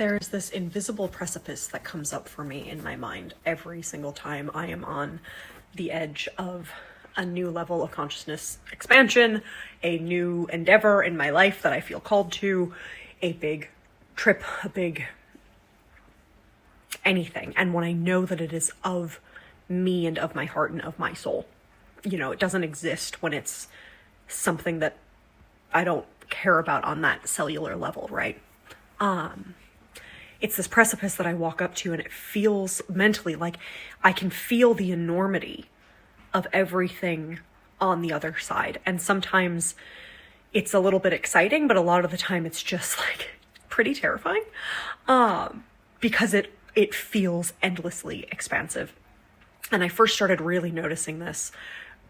There's this invisible precipice that comes up for me in my mind every single time I am on the edge of a new level of consciousness expansion, a new endeavor in my life that I feel called to, a big trip, a big anything. And when I know that it is of me and of my heart and of my soul, you know, it doesn't exist when it's something that I don't care about on that cellular level, right? It's this precipice that I walk up to, and it feels mentally like I can feel the enormity of everything on the other side. And sometimes it's a little bit exciting, but a lot of the time it's just like pretty terrifying, because it feels endlessly expansive. And I first started really noticing this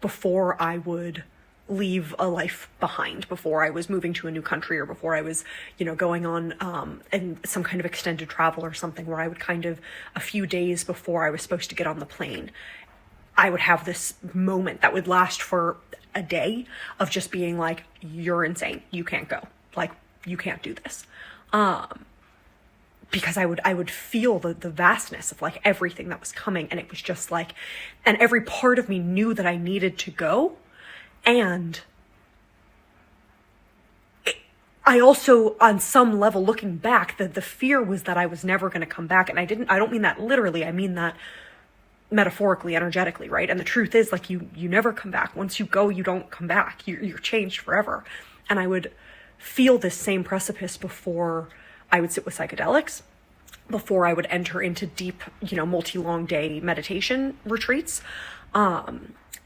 before I would leave a life behind, before I was moving to a new country, or before I was, you know, going on in some kind of extended travel or something, where I would kind of, a few days before I was supposed to get on the plane, I would have this moment that would last for a day of just being like, you're insane, you can't go, like, you can't do this. Because I would feel the vastness of like everything that was coming, and it was just like, and every part of me knew that I needed to go. And I also, on some level, looking back, the fear was that I was never going to come back. And I don't mean that literally. I mean that metaphorically, energetically, right? And the truth is, like, you never come back. Once you go, you don't come back. You're changed forever. And I would feel this same precipice before I would sit with psychedelics, before I would enter into deep, you know, multi-long day meditation retreats.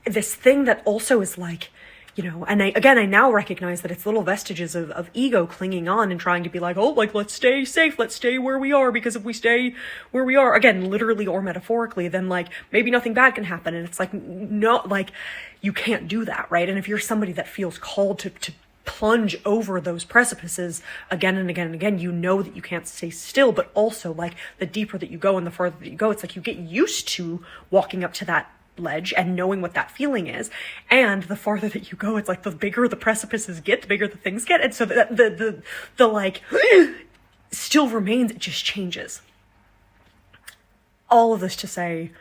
This thing that also is like, you know, and I now recognize that it's little vestiges of ego clinging on and trying to be like, oh, like, let's stay safe, let's stay where we are, because if we stay where we are, again, literally or metaphorically, then like maybe nothing bad can happen. And it's like, no, like, you can't do that, right? And if you're somebody that feels called to plunge over those precipices again and again and again, you know that you can't stay still. But also, like, the deeper that you go and the farther that you go, it's like you get used to walking up to that ledge and knowing what that feeling is. And the farther that you go, it's like the bigger the precipices get, the bigger the things get. And so that the like still remains, it just changes. All of this to say,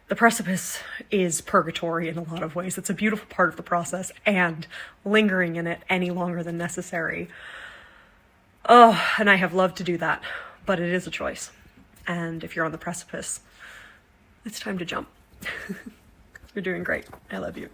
the precipice is purgatory in a lot of ways. It's a beautiful part of the process, and lingering in it any longer than necessary. Oh, and I have loved to do that, but it is a choice. And if you're on the precipice, it's time to jump. You're doing great. I love you.